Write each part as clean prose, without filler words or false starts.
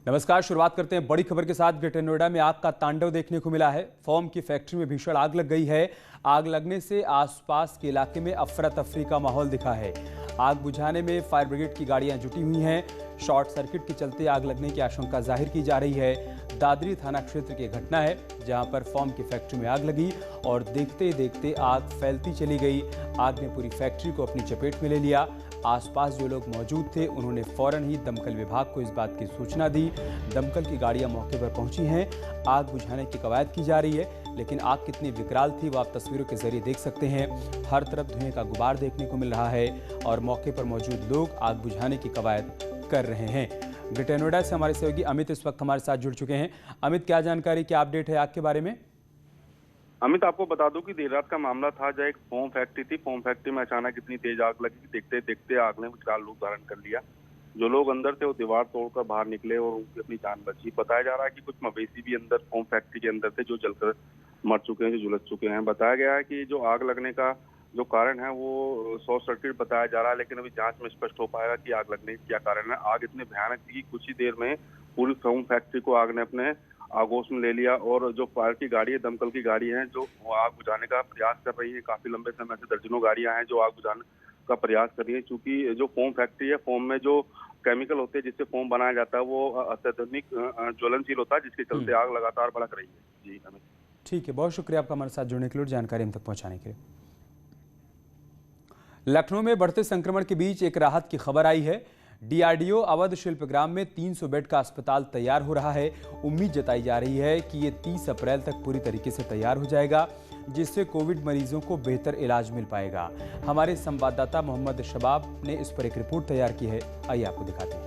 नमस्कार। शुरुआत करते हैं बड़ी खबर के साथ। ग्रेटर नोएडा में आग का तांडव देखने को मिला है। फोम की फैक्ट्री में भीषण आग लग गई है। आग लगने से आसपास के इलाके में अफरा तफरी का माहौल दिखा है। आग बुझाने में फायर ब्रिगेड की गाड़ियां जुटी हुई हैं। शॉर्ट सर्किट के चलते आग लगने की आशंका जाहिर की जा रही है। दादरी थाना क्षेत्र की घटना है, जहां पर फोम की फैक्ट्री में आग लगी और देखते देखते आग फैलती चली गई। आग ने पूरी फैक्ट्री को अपनी चपेट में ले लिया। आसपास जो लोग मौजूद थे उन्होंने फौरन ही दमकल विभाग को इस बात की सूचना दी। दमकल की गाड़ियां मौके पर पहुंची हैं। आग बुझाने की कवायद की जा रही है, लेकिन आग कितनी विकराल थी वो आप तस्वीरों के जरिए देख सकते हैं। हर तरफ धुएं का गुबार देखने को मिल रहा है और मौके पर मौजूद लोग आग बुझाने की कवायद कर रहे हैं। ग्रेटर नोएडा से हमारे सहयोगी अमित इस वक्त हमारे साथ जुड़ चुके हैं। अमित, क्या जानकारी, क्या अपडेट है आग के बारे में? अमित, आपको बता दूं कि देर रात का मामला था, जहाँ एक फोम फैक्ट्री थी। फोम फैक्ट्री में अचानक इतनी तेज आग लगी कि देखते देखते आग ने विकराल रूप धारण कर लिया। जो लोग अंदर थे वो दीवार तोड़कर बाहर निकले और उनकी अपनी जान बची। बताया जा रहा है कि कुछ मवेशी भी अंदर फोम फैक्ट्री के अंदर थे, जो जलकर मर चुके हैं, जो झुलस चुके हैं। बताया गया है कि जो आग लगने का जो कारण है वो शॉर्ट सर्किट बताया जा रहा है, लेकिन अभी जांच में स्पष्ट हो पाएगा कि आग लगने का क्या कारण है। आग इतनी भयानक थी कि कुछ ही देर में पूरी फोम फैक्ट्री को आग ने अपने आगोश में ले लिया। और जो फायर की गाड़ी है, दमकल की गाड़ी है, जो आग बुझाने का प्रयास कर रही है। काफी लंबे समय से दर्जनों गाड़ियां हैं जो आग बुझाने का प्रयास कर रही है। क्योंकि जो फोम फैक्ट्री है, फोम में जो केमिकल होते हैं जिससे फोम बनाया जाता है वो अत्यधिक ज्वलनशील होता है, जिसके चलते आग लगातार भड़क रही है। जी अमित। ठीक है, बहुत शुक्रिया आपका हमारे साथ जुड़ने के लिए और जानकारी हम तक पहुंचाने के लिए। लखनऊ में बढ़ते संक्रमण के बीच एक राहत की खबर आई है। डीआरडीओ अवध शिल्पग्राम में 300 बेड का अस्पताल तैयार हो रहा है। उम्मीद जताई जा रही है कि ये 30 अप्रैल तक पूरी तरीके से तैयार हो जाएगा, जिससे कोविड मरीजों को बेहतर इलाज मिल पाएगा। हमारे संवाददाता मोहम्मद शबाब ने इस पर एक रिपोर्ट तैयार की है, आइए आपको दिखाते हैं।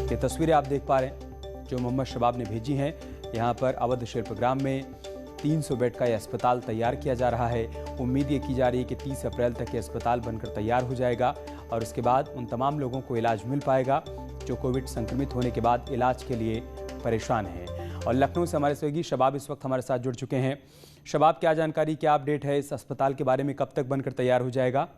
ये तस्वीरें आप देख पा रहे हैं जो मोहम्मद शबाब ने भेजी हैं। यहाँ पर अवध शिल्पग्राम में 300 बेड का यह अस्पताल तैयार किया जा रहा है। उम्मीद ये की जा रही है कि 30 अप्रैल तक ये अस्पताल बनकर तैयार हो जाएगा और उसके बाद उन तमाम लोगों को इलाज मिल पाएगा जो कोविड संक्रमित होने के बाद इलाज के लिए परेशान हैं। और लखनऊ से हमारे सहयोगी शबाब इस वक्त हमारे साथ जुड़ चुके हैं। शबाब, क्या जानकारी, क्या अपडेट है इस अस्पताल के बारे में? कब तक बनकर तैयार हो जाएगा?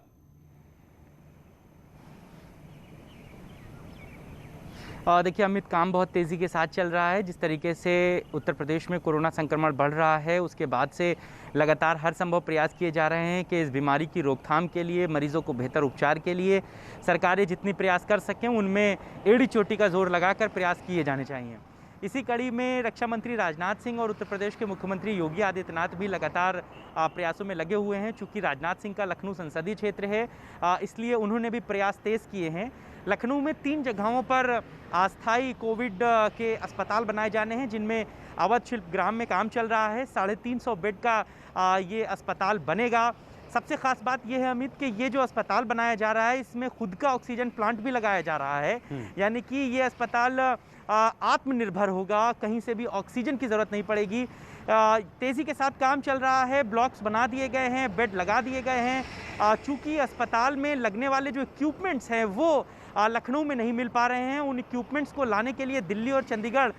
देखिए अमित, काम बहुत तेज़ी के साथ चल रहा है। जिस तरीके से उत्तर प्रदेश में कोरोना संक्रमण बढ़ रहा है, उसके बाद से लगातार हर संभव प्रयास किए जा रहे हैं कि इस बीमारी की रोकथाम के लिए, मरीजों को बेहतर उपचार के लिए सरकारें जितनी प्रयास कर सकें उनमें एड़ी चोटी का जोर लगाकर प्रयास किए जाने चाहिए। इसी कड़ी में रक्षा मंत्री राजनाथ सिंह और उत्तर प्रदेश के मुख्यमंत्री योगी आदित्यनाथ भी लगातार प्रयासों में लगे हुए हैं। चूँकि राजनाथ सिंह का लखनऊ संसदीय क्षेत्र है, इसलिए उन्होंने भी प्रयास तेज़ किए हैं। लखनऊ में 3 जगहों पर अस्थायी कोविड के अस्पताल बनाए जाने हैं, जिनमें अवध शिल्पग्राम में काम चल रहा है। 350 बेड का ये अस्पताल बनेगा। सबसे खास बात यह है अमित कि ये जो अस्पताल बनाया जा रहा है, इसमें खुद का ऑक्सीजन प्लांट भी लगाया जा रहा है। यानी कि ये अस्पताल आत्मनिर्भर होगा, कहीं से भी ऑक्सीजन की ज़रूरत नहीं पड़ेगी। तेज़ी के साथ काम चल रहा है, ब्लॉक्स बना दिए गए हैं, बेड लगा दिए गए हैं। चूँकि अस्पताल में लगने वाले जो इक्विपमेंट्स हैं वो लखनऊ में नहीं मिल पा रहे हैं। उन इक्विपमेंट्स को लाने के लिए दिल्ली और चंडीगढ़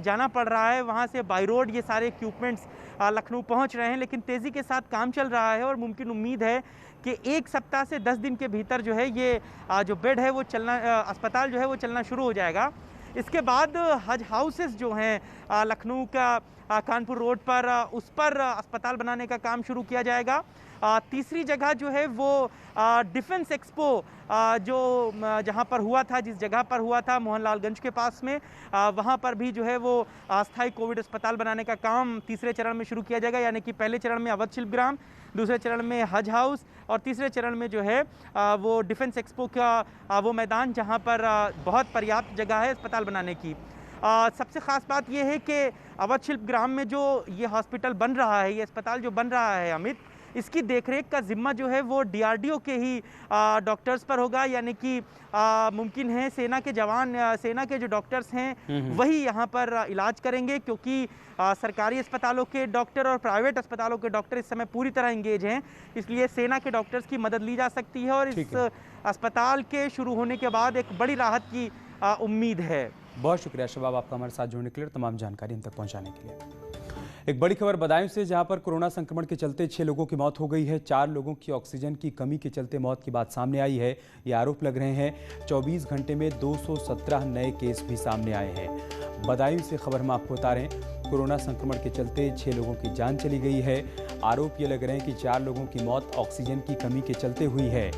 जाना पड़ रहा है। वहाँ से बाई रोड ये सारे इक्विपमेंट्स लखनऊ पहुँच रहे हैं, लेकिन तेज़ी के साथ काम चल रहा है और मुमकिन उम्मीद है कि 1 सप्ताह से 10 दिन के भीतर जो है ये जो बेड है वो चलना, अस्पताल जो है वो चलना शुरू हो जाएगा। इसके बाद हज हाउसेस जो हैं लखनऊ का कानपुर रोड पर, उस पर अस्पताल बनाने का काम शुरू किया जाएगा। तीसरी जगह जो है वो डिफेंस एक्सपो जो जहां पर हुआ था, जिस जगह पर हुआ था मोहनलालगंज के पास में, वहां पर भी जो है वो अस्थायी कोविड अस्पताल बनाने का काम तीसरे चरण में शुरू किया जाएगा। यानी कि पहले चरण में अवध शिल्पग्राम, दूसरे चरण में हज हाउस और तीसरे चरण में जो है वो डिफेंस एक्सपो का वो मैदान, जहां पर बहुत पर्याप्त जगह है अस्पताल बनाने की। सबसे ख़ास बात यह है कि अवध शिल्पग्राम में जो ये हॉस्पिटल बन रहा है, ये अस्पताल जो बन रहा है अमित, इसकी देखरेख का जिम्मा जो है वो डीआरडीओ के ही डॉक्टर्स पर होगा। यानी कि मुमकिन है सेना के जवान, सेना के जो डॉक्टर्स हैं वही यहाँ पर इलाज करेंगे, क्योंकि सरकारी अस्पतालों के डॉक्टर और प्राइवेट अस्पतालों के डॉक्टर इस समय पूरी तरह इंगेज हैं। इसलिए सेना के डॉक्टर्स की मदद ली जा सकती है और इस अस्पताल के शुरू होने के बाद एक बड़ी राहत की उम्मीद है। बहुत शुक्रिया शबाब आपका हमारे साथ जुड़ने के लिए और तमाम जानकारी हम तक पहुँचाने के लिए। एक बड़ी खबर बदायूं से, जहां पर कोरोना संक्रमण के चलते 6 लोगों की मौत हो गई है। 4 लोगों की ऑक्सीजन की कमी के चलते मौत की बात सामने आई है। ये आरोप लग रहे हैं। 24 घंटे में 217 नए केस भी सामने आए हैं। बदायूं से खबर हम आपको बता रहे हैं, कोरोना संक्रमण के चलते 6 लोगों की जान चली गई है। आरोप ये लग रहे हैं कि 4 लोगों की मौत ऑक्सीजन की कमी के चलते हुई है।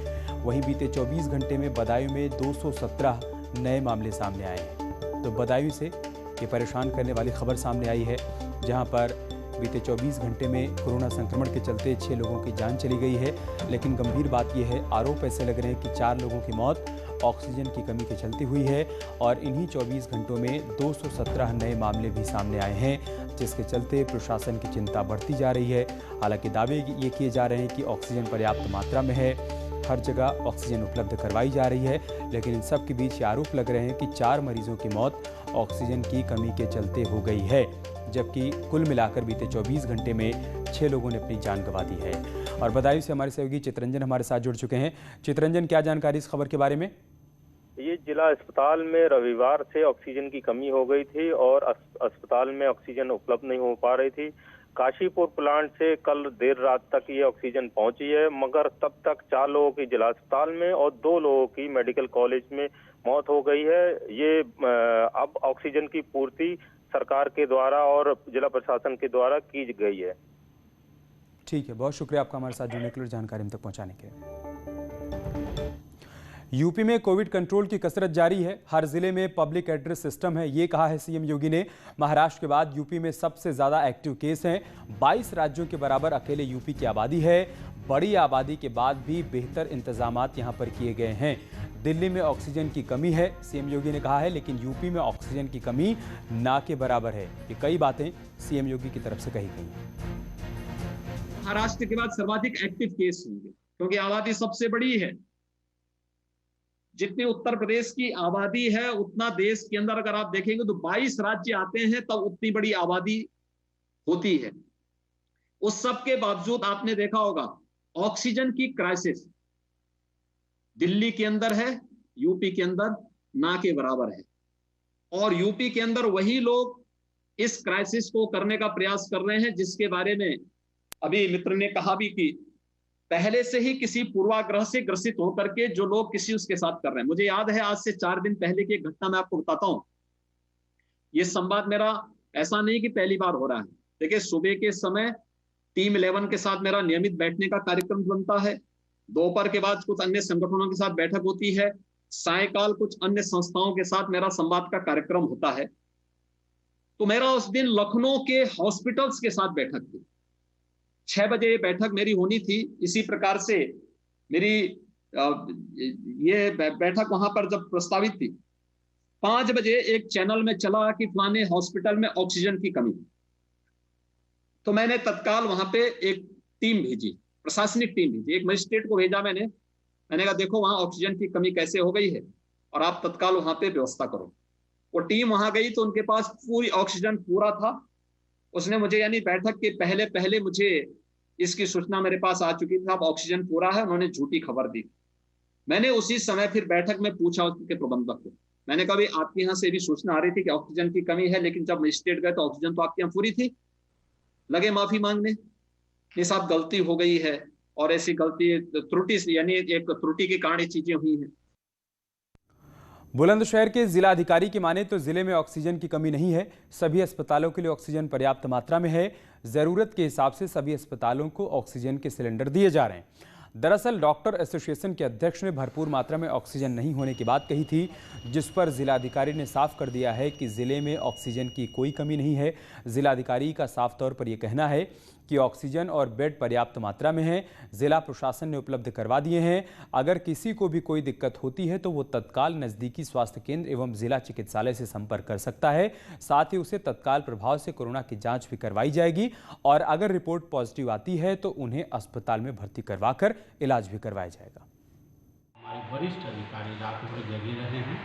वहीं बीते 24 घंटे में बदायूं में 217 नए मामले सामने आए हैं। तो बदायूं से ये परेशान करने वाली खबर सामने आई है, जहां पर बीते 24 घंटे में कोरोना संक्रमण के चलते 6 लोगों की जान चली गई है। लेकिन गंभीर बात यह है, आरोप ऐसे लग रहे हैं कि 4 लोगों की मौत ऑक्सीजन की कमी के चलते हुई है और इन्हीं 24 घंटों में 217 नए मामले भी सामने आए हैं, जिसके चलते प्रशासन की चिंता बढ़ती जा रही है। हालांकि दावे ये किए जा रहे हैं कि ऑक्सीजन पर्याप्त मात्रा में है, हर जगह ऑक्सीजन उपलब्ध करवाई जा रही है, लेकिन इन सब के बीच ये आरोप लग रहे हैं कि 4 मरीजों की मौत ऑक्सीजन की कमी के चलते हो गई है, जबकि कुल मिलाकर बीते 24 घंटे में 6 लोगों ने अपनी जान गंवा दी है। और बदायूं से हमारे सहयोगी चित्रंजन हमारे साथ जुड़ चुके हैं। चित्रंजन, क्या जानकारी इस खबर के बारे में? ये जिला अस्पताल में रविवार से ऑक्सीजन की कमी हो गई थी और अस्पताल में ऑक्सीजन उपलब्ध नहीं हो पा रही थी। काशीपुर प्लांट से कल देर रात तक ये ऑक्सीजन पहुंची है, मगर तब तक 4 लोगों की जिला अस्पताल में और 2 लोगों की मेडिकल कॉलेज में मौत हो गई है। ये अब ऑक्सीजन की पूर्ति सरकार के द्वारा और जिला प्रशासन के द्वारा की गई है। ठीक है, बहुत शुक्रिया आपका हमारे साथ जुड़ने के लिए, जानकारी हम तक पहुंचाने के लिए। यूपी में कोविड कंट्रोल की कसरत जारी है। हर जिले में पब्लिक एड्रेस सिस्टम है, ये कहा है सीएम योगी ने। महाराष्ट्र के बाद यूपी में सबसे ज्यादा एक्टिव केस हैं। 22 राज्यों के बराबर अकेले यूपी की आबादी है। बड़ी आबादी के बाद भी बेहतर इंतजामात यहां पर किए गए हैं। दिल्ली में ऑक्सीजन की कमी है, सीएम योगी ने कहा है, लेकिन यूपी में ऑक्सीजन की कमी ना के बराबर है। ये कई बातें सीएम योगी की तरफ से कही गई हैं। महाराष्ट्र के बाद सर्वाधिक एक्टिव केस होंगे, क्योंकि आबादी सबसे बड़ी है। जितनी उत्तर प्रदेश की आबादी है, उतना देश के अंदर अगर आप देखेंगे तो 22 राज्य आते हैं, तब उतनी बड़ी आबादी होती है। उस सब के बावजूद आपने देखा होगा ऑक्सीजन की क्राइसिस दिल्ली के अंदर है, यूपी के अंदर ना के बराबर है। और यूपी के अंदर वही लोग इस क्राइसिस को करने का प्रयास कर रहे हैं, जिसके बारे में अभी मित्र ने कहा भी कि पहले से ही किसी पूर्वाग्रह से ग्रसित होकर के जो लोग किसी उसके साथ कर रहे हैं। मुझे याद है आज से 4 दिन पहले की एक घटना मैं आपको बताता हूं। ये संवाद मेरा ऐसा नहीं कि पहली बार हो रहा है। देखिए, सुबह के समय टीम 11 के साथ मेरा नियमित बैठने का कार्यक्रम बनता है। दोपहर के बाद कुछ अन्य संगठनों के साथ बैठक होती है। सायकाल कुछ अन्य संस्थाओं के साथ मेरा संवाद का कार्यक्रम होता है। तो मेरा उस दिन लखनऊ के हॉस्पिटल्स के साथ बैठक थी। 6 बजे ये बैठक मेरी होनी थी। इसी प्रकार से मेरी ये बैठक वहां पर जब प्रस्तावित थी, 5 बजे एक चैनल में चला कि फलाने हॉस्पिटल में ऑक्सीजन की कमी। तो मैंने तत्काल वहां पे एक टीम भेजी, प्रशासनिक टीम भेजी, एक मजिस्ट्रेट को भेजा। मैंने कहा देखो वहां ऑक्सीजन की कमी कैसे हो गई है और आप तत्काल वहां पे व्यवस्था करो। वो टीम वहां गई तो उनके पास पूरी ऑक्सीजन पूरा था। उसने मुझे, यानी बैठक के पहले पहले मुझे इसकी सूचना मेरे पास आ चुकी थी, अब ऑक्सीजन पूरा है। उन्होंने झूठी खबर दी। मैंने उसी समय फिर बैठक में पूछा उसके प्रबंधक को, मैंने कहा भाई आपके यहाँ से भी सूचना आ रही थी कि ऑक्सीजन की कमी है, लेकिन जब मजिस्ट्रेट गए तो ऑक्सीजन तो आपके यहाँ पूरी थी। लगे माफी मांगने, ये साहब गलती हो गई है और ऐसी गलती त्रुटि, यानी एक त्रुटि के कारण ये चीजें हुई हैं। बुलंदशहर के जिला अधिकारी की माने तो जिले में ऑक्सीजन की कमी नहीं है। सभी अस्पतालों के लिए ऑक्सीजन पर्याप्त मात्रा में है। जरूरत के हिसाब से सभी अस्पतालों को ऑक्सीजन के सिलेंडर दिए जा रहे हैं। दरअसल डॉक्टर एसोसिएशन के अध्यक्ष ने भरपूर मात्रा में ऑक्सीजन नहीं होने की बात कही थी, जिस पर जिलाधिकारी ने साफ कर दिया है कि जिले में ऑक्सीजन की कोई कमी नहीं है। जिलाधिकारी का साफ तौर पर यह कहना है कि ऑक्सीजन और बेड पर्याप्त मात्रा में है। जिला प्रशासन ने उपलब्ध करवा दिए हैं। अगर किसी को भी कोई दिक्कत होती है तो वो तत्काल नजदीकी स्वास्थ्य केंद्र एवं जिला चिकित्सालय से संपर्क कर सकता है। साथ ही उसे तत्काल प्रभाव से कोरोना की जांच भी करवाई जाएगी और अगर रिपोर्ट पॉजिटिव आती है तो उन्हें अस्पताल में भर्ती करवाकर इलाज भी करवाया जाएगा। हमारे वरिष्ठ अधिकारी रात भर जगे रहे हैं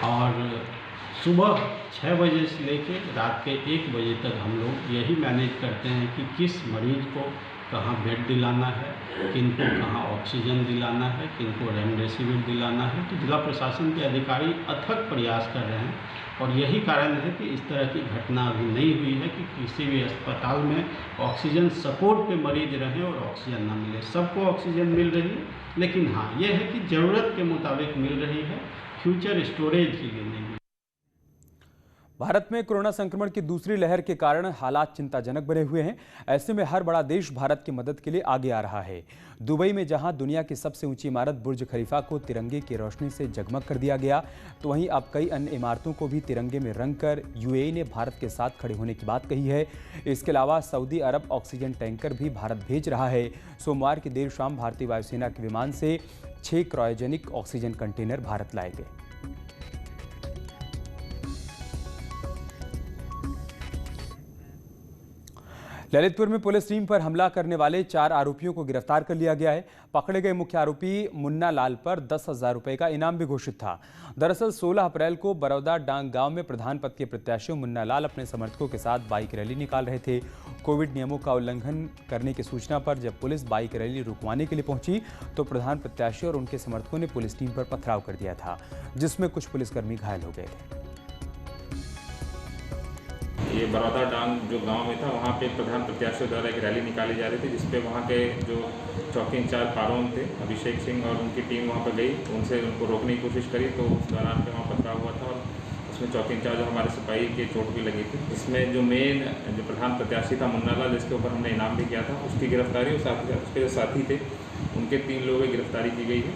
और सुबह 6 बजे से लेकर रात के 1 बजे तक हम लोग यही मैनेज करते हैं कि किस मरीज को कहाँ बेड दिलाना है, किनको कहाँ ऑक्सीजन दिलाना है, किनको रेमडेसिविर दिलाना है। तो जिला प्रशासन के अधिकारी अथक प्रयास कर रहे हैं और यही कारण है कि इस तरह की घटना अभी नहीं हुई है कि किसी भी अस्पताल में ऑक्सीजन सपोर्ट पे मरीज रहें और ऑक्सीजन ना मिले। सबको ऑक्सीजन मिल रही है, लेकिन हाँ ये है कि ज़रूरत के मुताबिक मिल रही है, फ्यूचर स्टोरेज के लिए नहीं। भारत में कोरोना संक्रमण की दूसरी लहर के कारण हालात चिंताजनक बने हुए हैं। ऐसे में हर बड़ा देश भारत की मदद के लिए आगे आ रहा है। दुबई में जहां दुनिया की सबसे ऊंची इमारत बुर्ज खलीफा को तिरंगे की रोशनी से जगमग कर दिया गया, तो वहीं अब कई अन्य इमारतों को भी तिरंगे में रंगकर यूएई ने भारत के साथ खड़े होने की बात कही है। इसके अलावा सऊदी अरब ऑक्सीजन टैंकर भी भारत भेज रहा है। सोमवार की देर शाम भारतीय वायुसेना के विमान से 6 क्रायोजेनिक ऑक्सीजन कंटेनर भारत लाए गए। ललितपुर में पुलिस टीम पर हमला करने वाले 4 आरोपियों को गिरफ्तार कर लिया गया है। पकड़े गए मुख्य आरोपी मुन्ना लाल पर 10,000 रुपए का इनाम भी घोषित था। दरअसल 16 अप्रैल को बरौदा डांग गांव में प्रधान पद के प्रत्याशी मुन्ना लाल अपने समर्थकों के साथ बाइक रैली निकाल रहे थे। कोविड नियमों का उल्लंघन करने की सूचना पर जब पुलिस बाइक रैली रुकवाने के लिए पहुंची तो प्रधान प्रत्याशी और उनके समर्थकों ने पुलिस टीम पर पथराव कर दिया था, जिसमें कुछ पुलिसकर्मी घायल हो गए थे। ये बरौदा डांग जो गांव में था, वहाँ पे प्रधान प्रत्याशियों द्वारा एक रैली निकाली जा रही थी, जिसपे वहाँ के जो चौकी इंचार्ज पारोन थे अभिषेक सिंह और उनकी टीम वहाँ पर गई, उनसे उनको रोकने की कोशिश करी तो उस दौरान पे वहाँ पथराव हुआ था और उसमें चौकी इंचार्ज और हमारे सिपाही के चोट भी लगी थी। इसमें जो मेन जो प्रधान प्रत्याशी था मुन्ना लाल, जिसके ऊपर हमने इनाम भी किया था, उसकी गिरफ्तारी और साथ ही उसके जो साथी थे उनके 3 लोगों की गिरफ्तारी की गई है।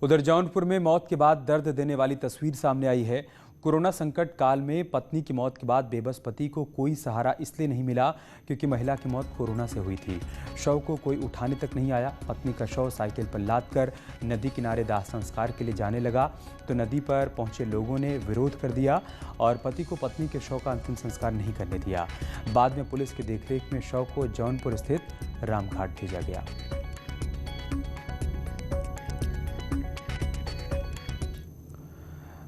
उधर जौनपुर में मौत के बाद दर्द देने वाली तस्वीर सामने आई है। कोरोना संकट काल में पत्नी की मौत के बाद बेबस पति को कोई सहारा इसलिए नहीं मिला क्योंकि महिला की मौत कोरोना से हुई थी। शव को कोई उठाने तक नहीं आया। पत्नी का शव साइकिल पर लादकर नदी किनारे दाह संस्कार के लिए जाने लगा तो नदी पर पहुंचे लोगों ने विरोध कर दिया और पति को पत्नी के शव का अंतिम संस्कार नहीं करने दिया। बाद में पुलिस की देखरेख में शव को जौनपुर स्थित रामघाट भेजा गया।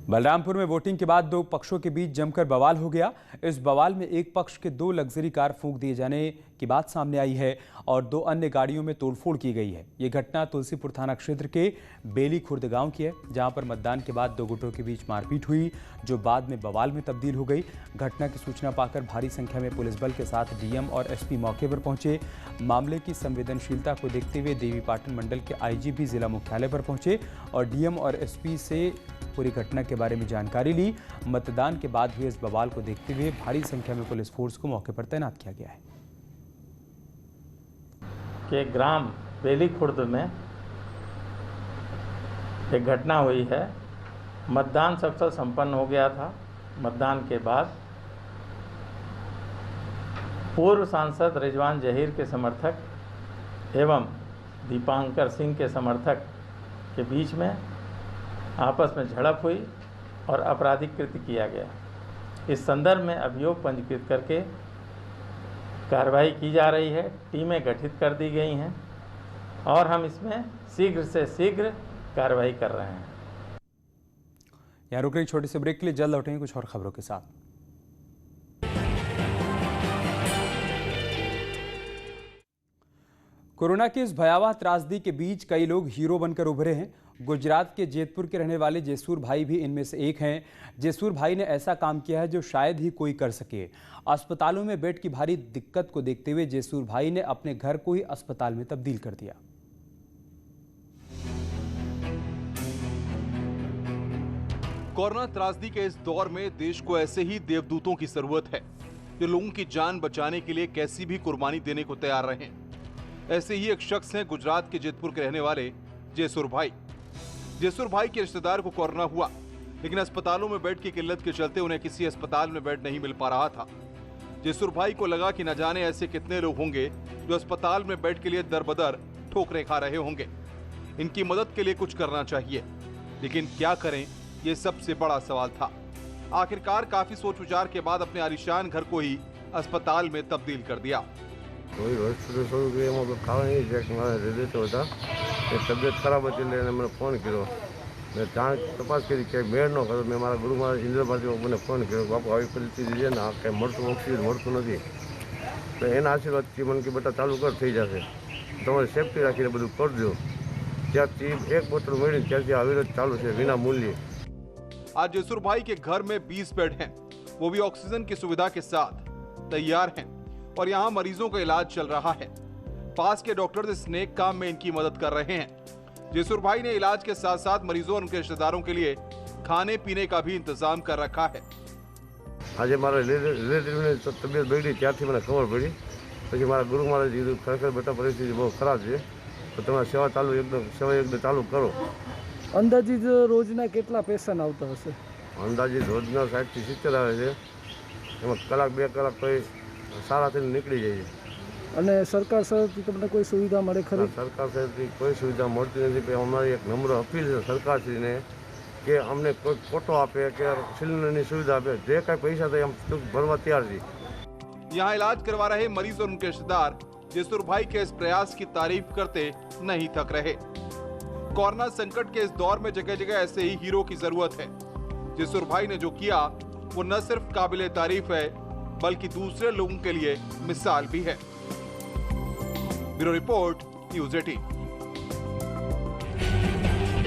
बलरामपुर में वोटिंग के बाद 2 पक्षों के बीच जमकर बवाल हो गया। इस बवाल में एक पक्ष के 2 लग्जरी कार फूंक दिए जाने की बात सामने आई है और 2 अन्य गाड़ियों में तोड़फोड़ की गई है। ये घटना तुलसीपुर थाना क्षेत्र के बेली खुर्द गांव की है, जहां पर मतदान के बाद 2 गुटों के बीच मारपीट हुई, जो बाद में बवाल में तब्दील हो गई। घटना की सूचना पाकर भारी संख्या में पुलिस बल के साथ डीएम और एसपी मौके पर पहुंचे। मामले की संवेदनशीलता को देखते हुए देवीपाटन मंडल के आईजी भी जिला मुख्यालय पर पहुंचे और डीएम और एसपी से पूरी घटना के बारे में जानकारी ली। मतदान के बाद हुए इस बवाल को देखते हुए भारी संख्या में पुलिस फोर्स को मौके पर तैनात किया गया है। के ग्राम बेली खुर्द में एक घटना हुई है। मतदान सफल संपन्न हो गया था। मतदान के बाद पूर्व सांसद रिजवान जहीर के समर्थक एवं दीपांकर सिंह के समर्थक के बीच में आपस में झड़प हुई और आपराधिक कृत्य किया गया। इस संदर्भ में अभियोग पंजीकृत करके कार्रवाई की जा रही है। टीमें गठित कर दी गई हैं और हम इसमें शीघ्र से शीघ्र कार्रवाई कर रहे हैं। यहाँ रुक रही छोटे से ब्रेक के लिए, जल्द लौटेंगे कुछ और खबरों के साथ। कोरोना की इस भयावह त्रासदी के बीच कई लोग हीरो बनकर उभरे हैं। गुजरात के जेतपुर के रहने वाले जेसूर भाई भी इनमें से एक हैं। जेसूर भाई ने ऐसा काम किया है जो शायद ही कोई कर सके। अस्पतालों में बेड की भारी दिक्कत को देखते हुए जेसूर भाई ने अपने घर को ही अस्पताल में तब्दील कर दिया। कोरोना त्रासदी के इस दौर में देश को ऐसे ही देवदूतों की जरूरत है जो लोगों की जान बचाने के लिए कैसी भी कुर्बानी देने को तैयार रहे। ऐसे ही एक शख्स हैं गुजरात के जेतपुर के रहने वाले जेसूर भाई। जेसूर भाई के रिश्तेदार को कोरोना हुआ, लेकिन अस्पतालों में बेड की किल्लत के चलते उन्हें किसी अस्पताल में बेड नहीं मिल पा रहा था। जेसूर भाई को लगा कि न जाने ऐसे कितने लोग होंगे जो अस्पताल में बेड के लिए दर-बदर ठोकरें खा रहे होंगे। इनकी मदद के लिए कुछ करना चाहिए, लेकिन क्या करें, ये सबसे बड़ा सवाल था। आखिरकार काफी सोच विचार के बाद अपने आलीशान घर को ही अस्पताल में तब्दील कर दिया। तबियत खराब थी, मैंने फोन किया, मैं जान तपास करी क्या मेड़ न करो। मैं मारा गुरु महाराज इंद्र भारती बापू ने फोन किया, बापू આવી પરિસ્થિતિ છે ને આ કઈ મળતું ઓક્સિજન મળતું નથી, તો એના આશીર્વાદથી મને કે બેટા ચાલુ કર થઈ જશે. તમારે સેફટી રાખીને બધું કરજો. ત્યારથી એક બોટલ મળી ત્યારથી અવિરત ચાલુ છે વિના મૂલ્યે. आज जसूर भाई के घर में 20 बेड हैं, वो भी ऑक्सीजन की सुविधा के साथ तैयार हैं और यहाँ मरीजों का इलाज चल रहा है. पास के डॉक्टर इस नेक काम में इनकी मदद कर रहे हैं. जसूर भाई ने इलाज के साथ साथ मरीजों और उनके रिश्तेदारों के लिए खाने पीने का भी इंतजाम कर रखा है. आज मारा रिलेटिवने तबियत बगड़ी त्यारથી મને ખબર પડી. પછી મારા ગુરુ મહારાજ કીધું ખરેખર બેટા પરિસ્થિતિ બહુ ખરાબ છે, તો તમે સેવા ચાલુ કરો. અંદાજિત રોજના કેટલા પેશન્ટ આવતા હશે? અંદાજિત રોજના 60 થી 70 આવે છે. એમાં કલાક 2 કલાક તો સારા થઈને નીકળી જાય છે. અને સરકાર તરફથી તમને કોઈ સુવિધા મળે ખરી? સરકાર તરફથી કોઈ સુવિધા મળતી નથી. પણ અમારી એક નમ્ર અપીલ છે સરકારશ્રીને કે અમને કોઈ ફોટો આપે કે સિલિન્ડરની સુવિधा આપે. જે કાંઈ પૈસા થાય એમ ભરવા તૈયાર છીએ. यहाँ इलाज करवा रहे मरीज और उनके रिश्तेदार जसूर भाई के इस प्रयास की तारीफ करते नहीं थक रहे. कोरोना संकट के इस दौर में जगह जगह ऐसे ही हीरो की जरूरत है. जसूर भाई ने जो किया वो न सिर्फ काबिले तारीफ है बल्कि दूसरे लोगों के लिए मिसाल भी है. Bureau report, news 18.